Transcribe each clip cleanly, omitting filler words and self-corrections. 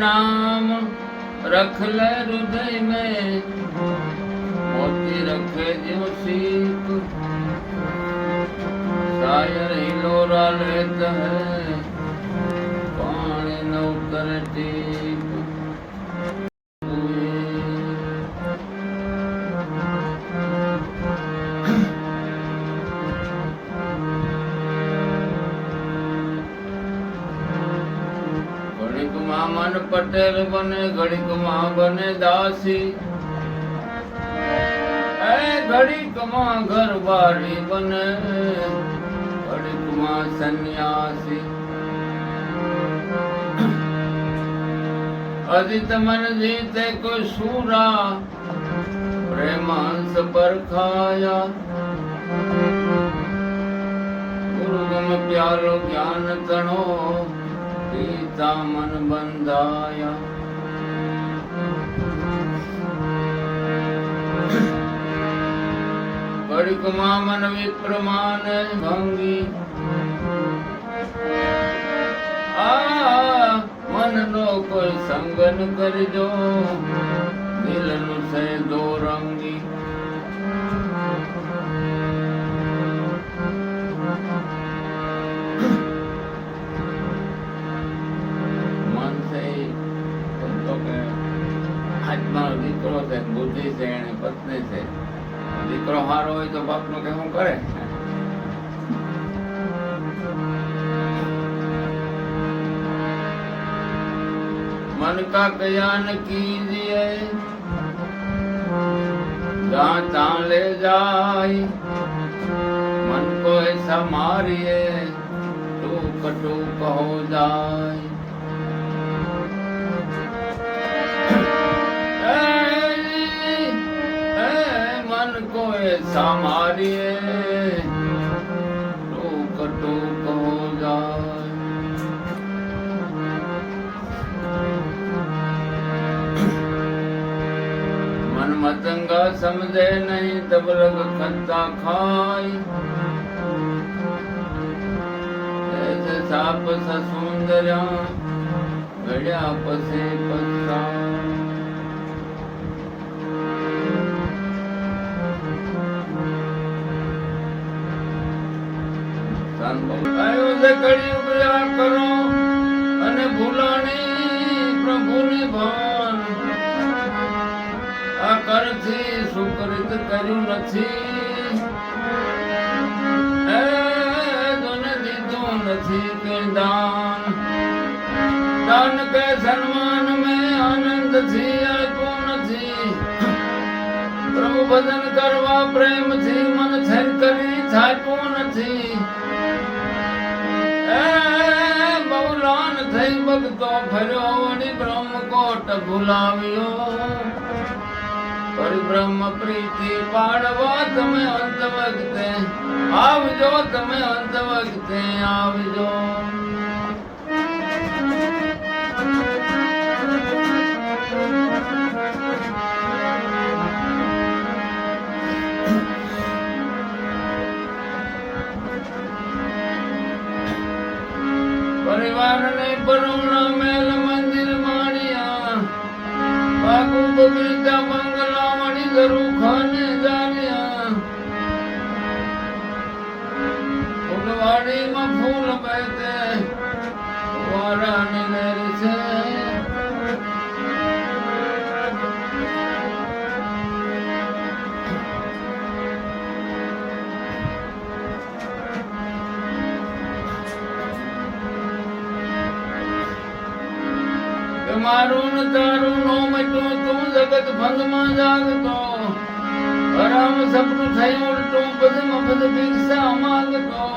नाम रख ले हृदय में, मोती रखे जो सीप, शायर हिलोरा लेता है, पानी न उतर टीप। मन पटेल बने घड़ीक मां बने दासी, घड़ीक मां घर बारी बने, घड़ीक मां सन्यासी। अदित मन जीते को सूरा, प्रेमांश पर खाया, गुरु गुम प्यारो ज्ञान तणो, गीता मन बंधाया। घड़ीक मां मन विप्रमान भंगी, मन नो कोई संगन करजो, दिल नु से दो रंगी। દીકરો છે, બુદ્ધિ છે, એને પત્ની છે, દીકરો હારો હોય તો બાપ નું કેવું કરે। मन का कयान कीजिए, जहाँ तहाँ ले जाए, मन को ऐसा मारिए, टूक टूक हो जाए। को ऐसा मारिए, टूक टूक हो जाए। मन मतंगा समझे नहीं, तब लग खत्ता खाई, ऐसे साप ससुंदरा, गड़िया पसे पत्ता। कलयुग या करो अने भूलाणी प्रभुनी भान, आ करथी सुकृत कर्यु नथी, दोने दीधो नथी के दान। दान के सन्मान में आनंद थी अल्पो नथी, प्रभु भजन करवा प्रेम थी, मन थर करी थाको नथी। बहुलान थई भगतो फर्यो, वणी ब्रह्म कोट भुलाव्यो, परिब्रह्म प्रीति पाड़वा तमे अंत वखते आवजो, तमे अंत वखते आवजो। परिवार ने परोणा मेल मंदिर मानिया, बागु बगीचा बंगला मणि घरू खाने जानिया। फुलवाड़ी में फूल बहते वारा नीलेर से, मारू न तारू नो मटो, तू जगत भंग में जागतो, हराम सपनु थई उल्टो, पद मपद भिक्षा मांगतो।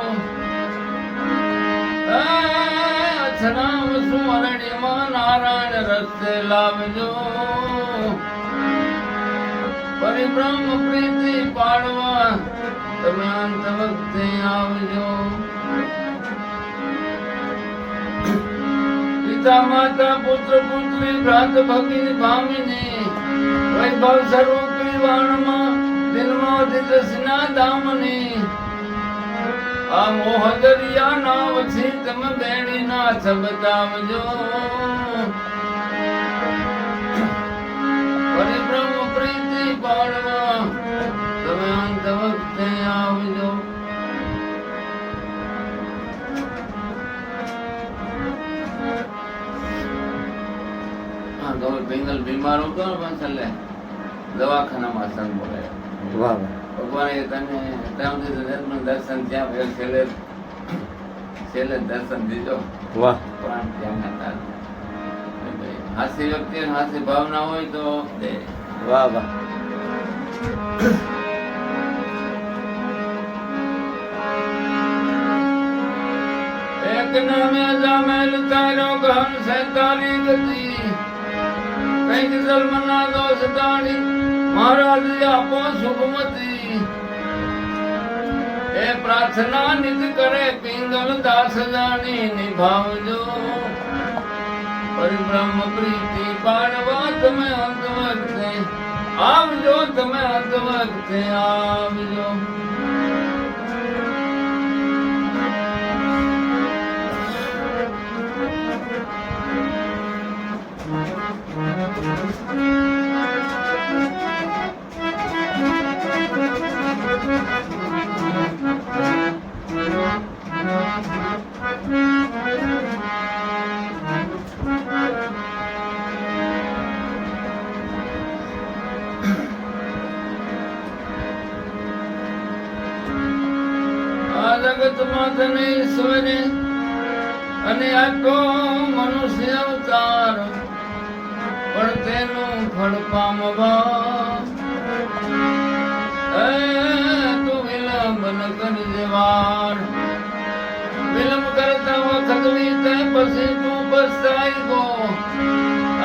अछराम सुमरणी मां नारायण रस्ते लावजो, परिब्रह्म प्रीति पाड़वा तमे अंत वखते आवजो। पिता माता पुत्र पुत्री भ्रात भगिनी भामिनी, वैभव स्वरूपी वाणमा दिलमा दिलसना दामनी। आ मोह दरिया नाव छी, तम बेड़ी नाथ बतावजो, પાડવા તમે અંત વખતે આવજો. હા તો પિંગલ બીમાર હતો ને પણ છેલ્લે દવાખાનામાં સંગ બોલાયો. વાહ ભગવાને તને દર્શન ત્યાં છેલ્લે દર્શન દીધો. વાહ પ્રાણ ત્યાં હતા. હાસ્ય વ્યક્તિ હાસ્ય ભાવના હોય તો દે. વાહ વાહ એક નામે જામેલ તારો ઘન સૈતાલી ગતિ કઈક જન્મના દોષ દાણી મહારાજ આપો શુભમતી. એ પ્રાર્થના નિત કરે પિંગલ દાસ જાણી નિભાવજો. પરિબ્રહ્મ પ્રીતિ પાડવા તમે અંત વખતે આવજો. તમે અંત વખતે આવજો. જગતમાં તને ઈશ્વરે અને આટો મનુષ્ય અવતાર પણ તેનું ફળ પામવા તું વિલંબ ન કરજે વાર. વિલંબ કરતા વખત વીતે પછી તું પસ્તાઈ ગો.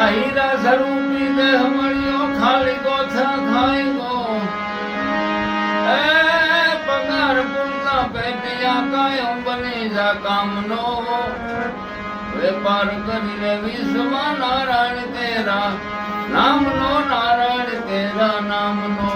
આ હીરા સ્વરૂપી દેહ મળ્યો ખાલી ગોથા ખાઈ ગો. પગાર પૂરતા પેટિયા કાયમ બની જા કામનો. વેપાર કરીને વિશ્વમાં નારાયણ તેરા નામનો. નારાયણ તેરા નામનો.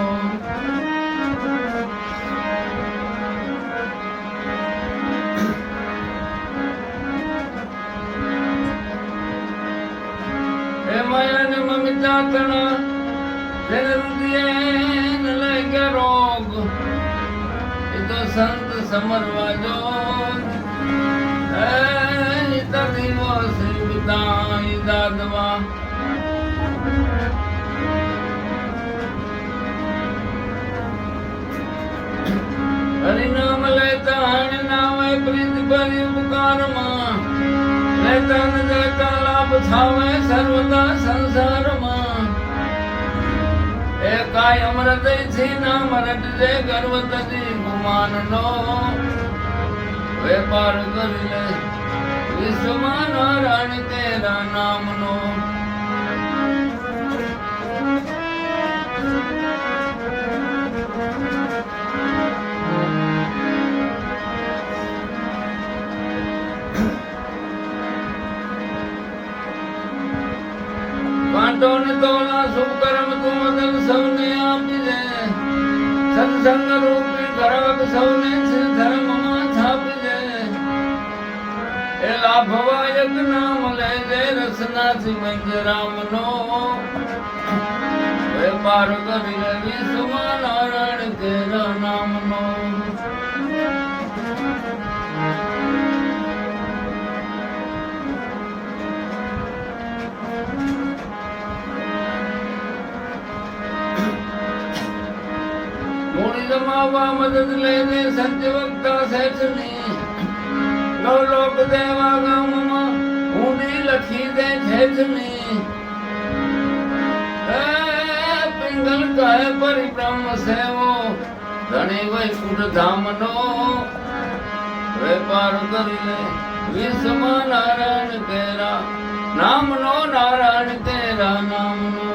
હે માયા ને મમિતા તણા જેને રુદિયે ન લાગ્યા રોગ એ તો સંત સમરવા જો. દિવસ વિદાય દાદવા હરિનામ લેતા હણ ના હોય પ્રીત ભરી ઉપકારમાં લેતા ન દેતા લાભ થાવે સર્વદા સંસારમાં. એ કાય અમૃત છે નામ રટજે ગર્વ તજી ગુમાન નો. વેપાર કરી લે વિશ્વમાં નારાયણ તેરા નામનો. કાંટો ને તોલા શુભ કર્મ તું મદન સૌને આપી દે. સત્સંગ રૂપી ઘરાક સૌને ધર્મમાં છાપી દે. એ લાભવા યજ્ઞ નામ લેજે રસનાથી મંજરામનો. વેપાર કરી લે વિશ્વમાં નારાયણ તેરા નામનો. મૂડી જમાવવા મદદ લેજે સત્ય વક્તા શેઠની. લોક દેવા ગામમાં ઊંડી લખી દે છેજની. પિંગલ કહે પરિબ્રહ્મ સેવો ધણી વૈકુંઠ ધામનો. વેપાર કરી લે વિશ્વમાં નારાયણ તેરા નામનો. નારાયણ તેરા નામનો.